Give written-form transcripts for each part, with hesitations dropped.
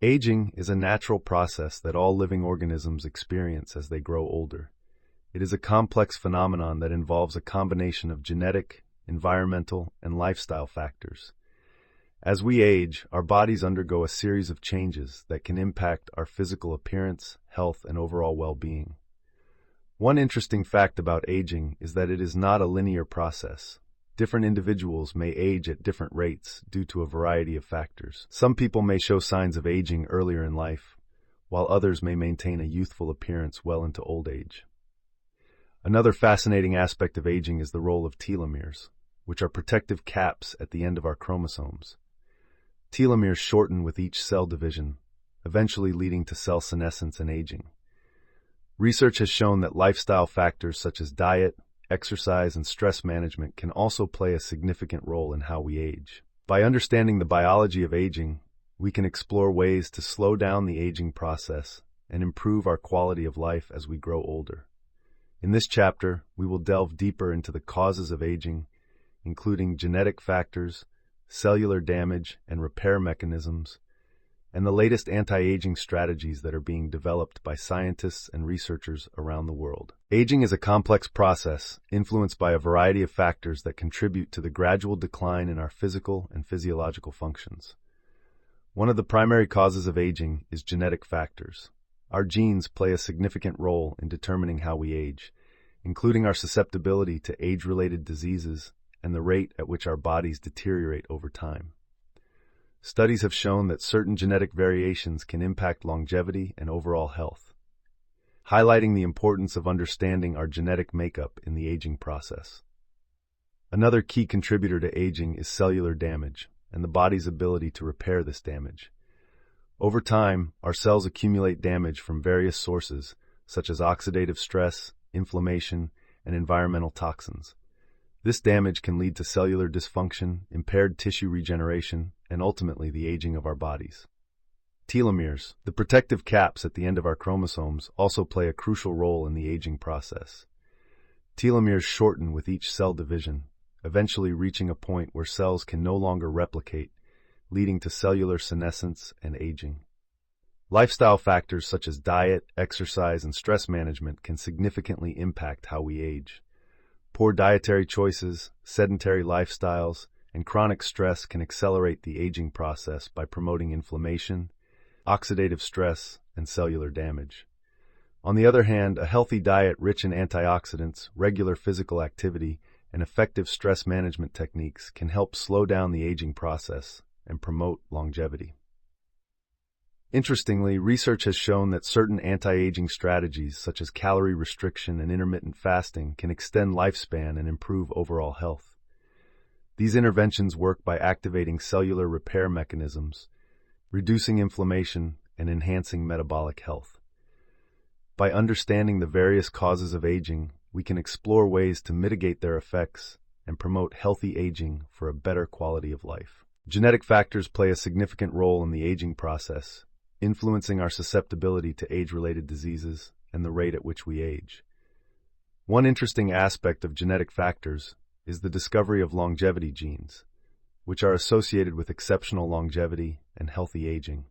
Aging is a natural process that all living organisms experience as they grow older. It is a complex phenomenon that involves a combination of genetic, environmental, and lifestyle factors. As we age, our bodies undergo a series of changes that can impact our physical appearance, health, and overall well-being. One interesting fact about aging is that it is not a linear process. Different individuals may age at different rates due to a variety of factors. Some people may show signs of aging earlier in life, while others may maintain a youthful appearance well into old age. Another fascinating aspect of aging is the role of telomeres, which are protective caps at the end of our chromosomes. Telomeres shorten with each cell division, eventually leading to cell senescence and aging. Research has shown that lifestyle factors such as diet, exercise, and stress management can also play a significant role in how we age. By understanding the biology of aging, we can explore ways to slow down the aging process and improve our quality of life as we grow older. In this chapter, we will delve deeper into the causes of aging, including genetic factors, cellular damage and repair mechanisms, and the latest anti-aging strategies that are being developed by scientists and researchers around the world. Aging is a complex process influenced by a variety of factors that contribute to the gradual decline in our physical and physiological functions. One of the primary causes of aging is genetic factors. Our genes play a significant role in determining how we age, including our susceptibility to age-related diseases and the rate at which our bodies deteriorate over time. Studies have shown that certain genetic variations can impact longevity and overall health, highlighting the importance of understanding our genetic makeup in the aging process. Another key contributor to aging is cellular damage and the body's ability to repair this damage. Over time, our cells accumulate damage from various sources, such as oxidative stress, inflammation, and environmental toxins. This damage can lead to cellular dysfunction, impaired tissue regeneration, and ultimately the aging of our bodies. Telomeres, the protective caps at the end of our chromosomes, also play a crucial role in the aging process. Telomeres shorten with each cell division, eventually reaching a point where cells can no longer replicate, leading to cellular senescence and aging. Lifestyle factors such as diet, exercise, and stress management can significantly impact how we age. Poor dietary choices, sedentary lifestyles, and chronic stress can accelerate the aging process by promoting inflammation, oxidative stress, and cellular damage. On the other hand, a healthy diet rich in antioxidants, regular physical activity, and effective stress management techniques can help slow down the aging process and promote longevity. Interestingly, research has shown that certain anti-aging strategies such as calorie restriction and intermittent fasting can extend lifespan and improve overall health. These interventions work by activating cellular repair mechanisms, reducing inflammation, and enhancing metabolic health. By understanding the various causes of aging, we can explore ways to mitigate their effects and promote healthy aging for a better quality of life. Genetic factors play a significant role in the aging process, influencing our susceptibility to age-related diseases and the rate at which we age. One interesting aspect of genetic factors is the discovery of longevity genes, which are associated with exceptional longevity and healthy aging.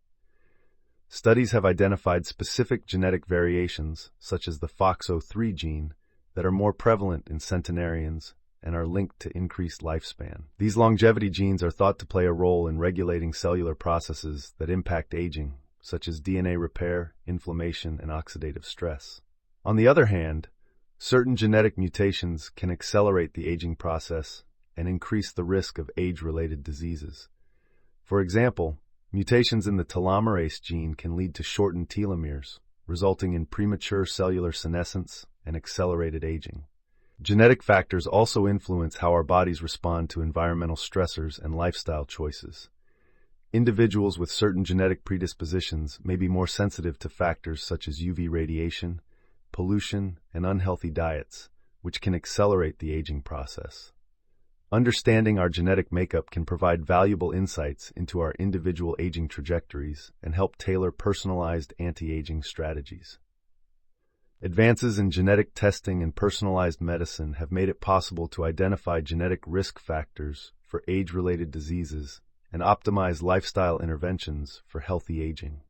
Studies have identified specific genetic variations, such as the FOXO3 gene, that are more prevalent in centenarians and are linked to increased lifespan. These longevity genes are thought to play a role in regulating cellular processes that impact aging, such as DNA repair, inflammation, and oxidative stress. On the other hand, certain genetic mutations can accelerate the aging process and increase the risk of age-related diseases. For example, mutations in the telomerase gene can lead to shortened telomeres, resulting in premature cellular senescence and accelerated aging. Genetic factors also influence how our bodies respond to environmental stressors and lifestyle choices. Individuals with certain genetic predispositions may be more sensitive to factors such as UV radiation, pollution, and unhealthy diets, which can accelerate the aging process. Understanding our genetic makeup can provide valuable insights into our individual aging trajectories and help tailor personalized anti-aging strategies. Advances in genetic testing and personalized medicine have made it possible to identify genetic risk factors for age-related diseases and optimize lifestyle interventions for healthy aging.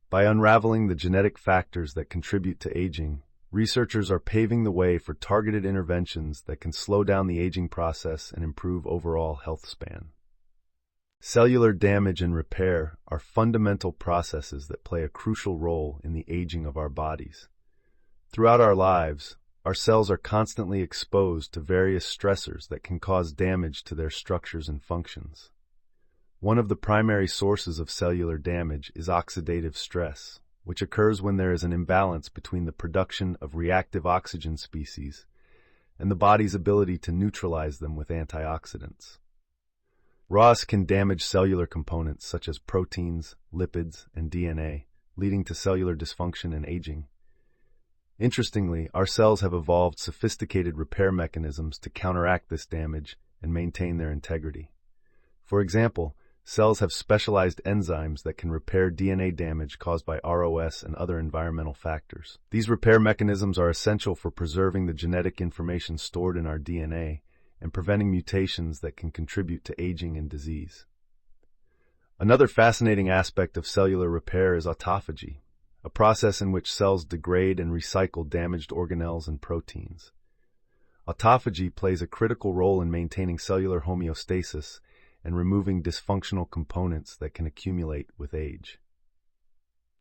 By unraveling the genetic factors that contribute to aging, researchers are paving the way for targeted interventions that can slow down the aging process and improve overall health span. Cellular damage and repair are fundamental processes that play a crucial role in the aging of our bodies. Throughout our lives, our cells are constantly exposed to various stressors that can cause damage to their structures and functions. One of the primary sources of cellular damage is oxidative stress, which occurs when there is an imbalance between the production of reactive oxygen species and the body's ability to neutralize them with antioxidants. ROS can damage cellular components such as proteins, lipids, and DNA, leading to cellular dysfunction and aging. Interestingly, our cells have evolved sophisticated repair mechanisms to counteract this damage and maintain their integrity. For example, cells have specialized enzymes that can repair DNA damage caused by ROS and other environmental factors. These repair mechanisms are essential for preserving the genetic information stored in our DNA and preventing mutations that can contribute to aging and disease. Another fascinating aspect of cellular repair is autophagy, a process in which cells degrade and recycle damaged organelles and proteins. Autophagy plays a critical role in maintaining cellular homeostasis and removing dysfunctional components that can accumulate with age.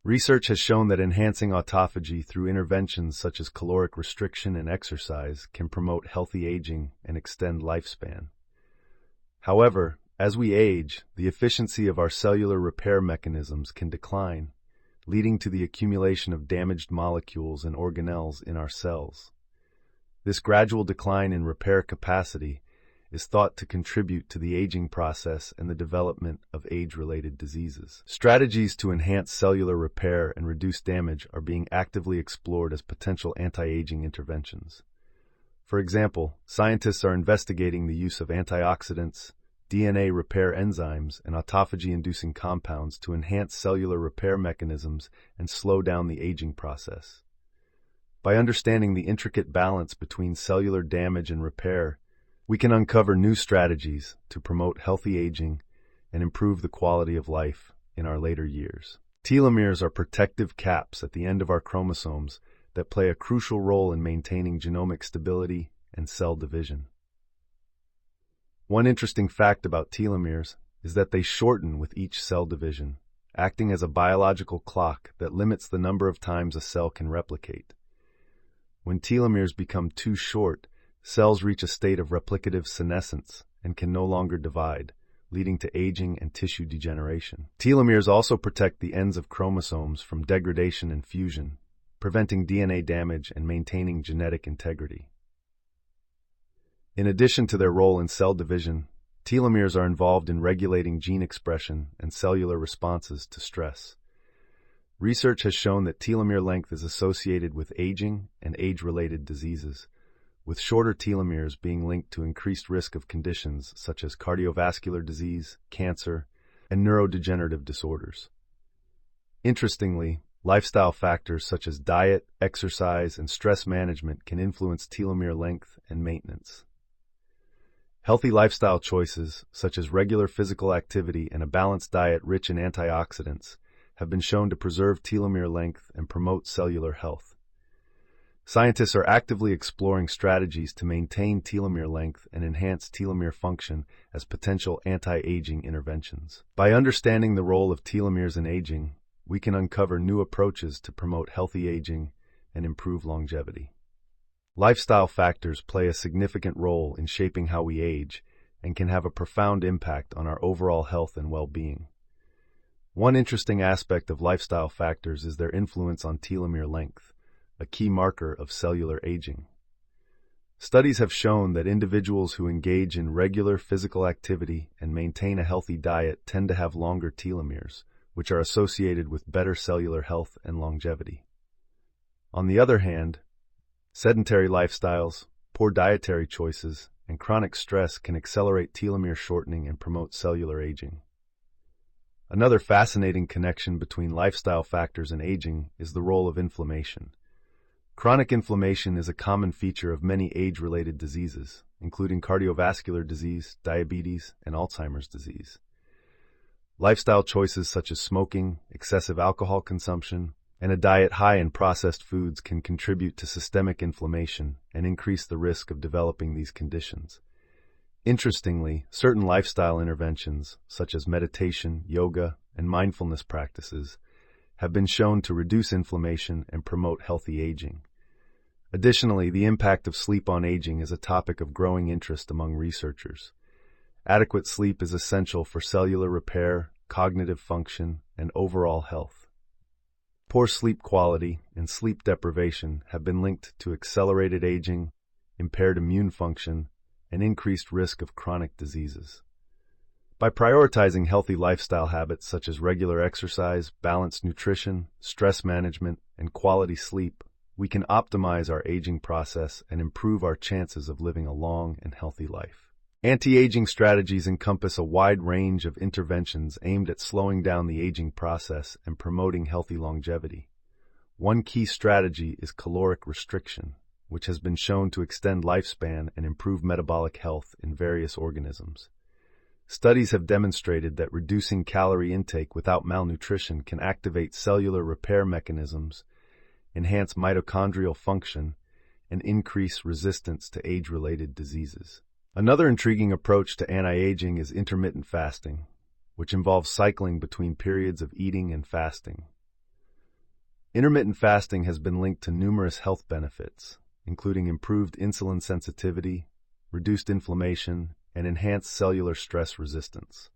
Research has shown that enhancing autophagy through interventions such as caloric restriction and exercise can promote healthy aging and extend lifespan. However, as we age, the efficiency of our cellular repair mechanisms can decline, leading to the accumulation of damaged molecules and organelles in our cells. This gradual decline in repair capacity is thought to contribute to the aging process and the development of age-related diseases. Strategies to enhance cellular repair and reduce damage are being actively explored as potential anti-aging interventions. For example, scientists are investigating the use of antioxidants, DNA repair enzymes, and autophagy-inducing compounds to enhance cellular repair mechanisms and slow down the aging process. By understanding the intricate balance between cellular damage and repair, we can uncover new strategies to promote healthy aging and improve the quality of life in our later years. Telomeres are protective caps at the end of our chromosomes that play a crucial role in maintaining genomic stability and cell division. One interesting fact about telomeres is that they shorten with each cell division, acting as a biological clock that limits the number of times a cell can replicate. When telomeres become too short, cells reach a state of replicative senescence and can no longer divide, leading to aging and tissue degeneration. Telomeres also protect the ends of chromosomes from degradation and fusion, preventing DNA damage and maintaining genetic integrity. In addition to their role in cell division, telomeres are involved in regulating gene expression and cellular responses to stress. Research has shown that telomere length is associated with aging and age-related diseases, with shorter telomeres being linked to increased risk of conditions such as cardiovascular disease, cancer, and neurodegenerative disorders. Interestingly, lifestyle factors such as diet, exercise, and stress management can influence telomere length and maintenance. Healthy lifestyle choices, such as regular physical activity and a balanced diet rich in antioxidants, have been shown to preserve telomere length and promote cellular health. Scientists are actively exploring strategies to maintain telomere length and enhance telomere function as potential anti-aging interventions. By understanding the role of telomeres in aging, we can uncover new approaches to promote healthy aging and improve longevity. Lifestyle factors play a significant role in shaping how we age and can have a profound impact on our overall health and well-being. One interesting aspect of lifestyle factors is their influence on telomere length, a key marker of cellular aging. Studies have shown that individuals who engage in regular physical activity and maintain a healthy diet tend to have longer telomeres, which are associated with better cellular health and longevity. On the other hand, sedentary lifestyles, poor dietary choices, and chronic stress can accelerate telomere shortening and promote cellular aging. Another fascinating connection between lifestyle factors and aging is the role of inflammation. Chronic inflammation is a common feature of many age-related diseases, including cardiovascular disease, diabetes, and Alzheimer's disease. Lifestyle choices such as smoking, excessive alcohol consumption, and a diet high in processed foods can contribute to systemic inflammation and increase the risk of developing these conditions. Interestingly, certain lifestyle interventions, such as meditation, yoga, and mindfulness practices, have been shown to reduce inflammation and promote healthy aging. Additionally, the impact of sleep on aging is a topic of growing interest among researchers. Adequate sleep is essential for cellular repair, cognitive function, and overall health. Poor sleep quality and sleep deprivation have been linked to accelerated aging, impaired immune function, and increased risk of chronic diseases. By prioritizing healthy lifestyle habits such as regular exercise, balanced nutrition, stress management, and quality sleep, we can optimize our aging process and improve our chances of living a long and healthy life. Anti-aging strategies encompass a wide range of interventions aimed at slowing down the aging process and promoting healthy longevity. One key strategy is caloric restriction, which has been shown to extend lifespan and improve metabolic health in various organisms. Studies have demonstrated that reducing calorie intake without malnutrition can activate cellular repair mechanisms, enhance mitochondrial function, and increase resistance to age-related diseases. Another intriguing approach to anti-aging is intermittent fasting, which involves cycling between periods of eating and fasting. Intermittent fasting has been linked to numerous health benefits, including improved insulin sensitivity, reduced inflammation, and enhanced cellular stress resistance.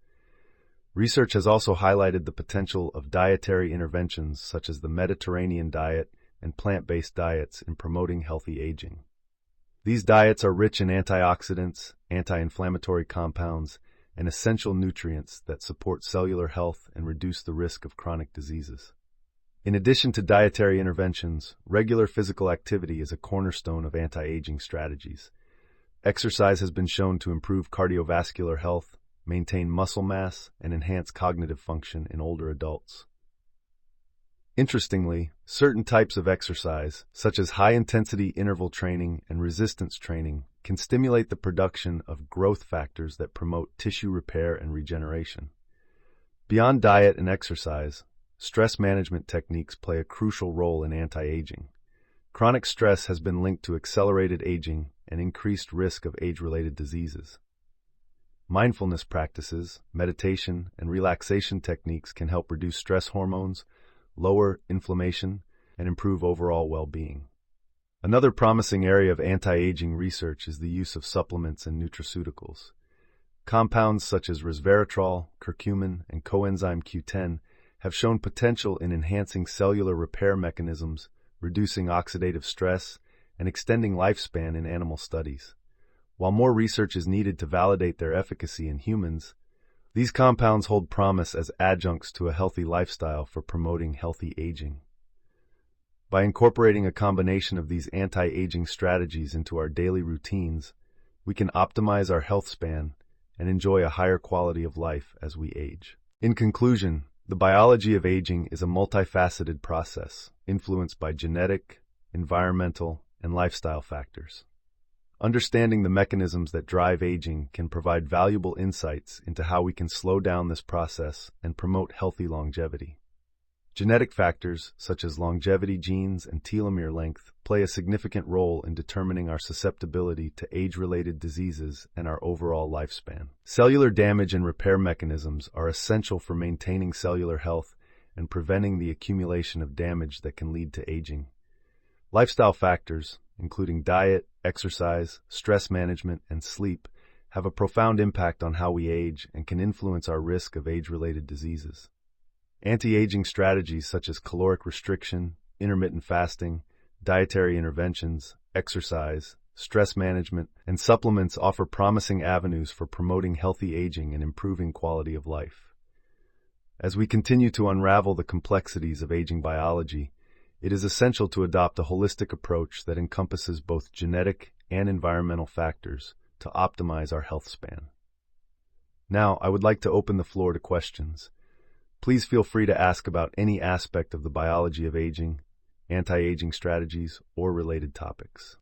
Research has also highlighted the potential of dietary interventions such as the Mediterranean diet and plant-based diets in promoting healthy aging. These diets are rich in antioxidants, anti-inflammatory compounds, and essential nutrients that support cellular health and reduce the risk of chronic diseases. In addition to dietary interventions, regular physical activity is a cornerstone of anti-aging strategies. Exercise has been shown to improve cardiovascular health, maintain muscle mass, and enhance cognitive function in older adults. Interestingly, certain types of exercise, such as high-intensity interval training and resistance training, can stimulate the production of growth factors that promote tissue repair and regeneration. Beyond diet and exercise, stress management techniques play a crucial role in anti-aging. Chronic stress has been linked to accelerated aging and increased risk of age-related diseases. Mindfulness practices, meditation, and relaxation techniques can help reduce stress hormones, lower inflammation, and improve overall well-being. Another promising area of anti-aging research is the use of supplements and nutraceuticals. Compounds such as resveratrol, curcumin, and coenzyme Q10 have shown potential in enhancing cellular repair mechanisms, reducing oxidative stress, and extending lifespan in animal studies. While more research is needed to validate their efficacy in humans, these compounds hold promise as adjuncts to a healthy lifestyle for promoting healthy aging. By incorporating a combination of these anti-aging strategies into our daily routines, we can optimize our health span and enjoy a higher quality of life as we age. In conclusion, the biology of aging is a multifaceted process influenced by genetic, environmental, and lifestyle factors. Understanding the mechanisms that drive aging can provide valuable insights into how we can slow down this process and promote healthy longevity. Genetic factors, such as longevity genes and telomere length, play a significant role in determining our susceptibility to age-related diseases and our overall lifespan. Cellular damage and repair mechanisms are essential for maintaining cellular health and preventing the accumulation of damage that can lead to aging. Lifestyle factors, including diet, exercise, stress management, and sleep, have a profound impact on how we age and can influence our risk of age-related diseases. Anti-aging strategies such as caloric restriction, intermittent fasting, dietary interventions, exercise, stress management, and supplements offer promising avenues for promoting healthy aging and improving quality of life. As we continue to unravel the complexities of aging biology, it is essential to adopt a holistic approach that encompasses both genetic and environmental factors to optimize our health span. Now, I would like to open the floor to questions. Please feel free to ask about any aspect of the biology of aging, anti-aging strategies, or related topics.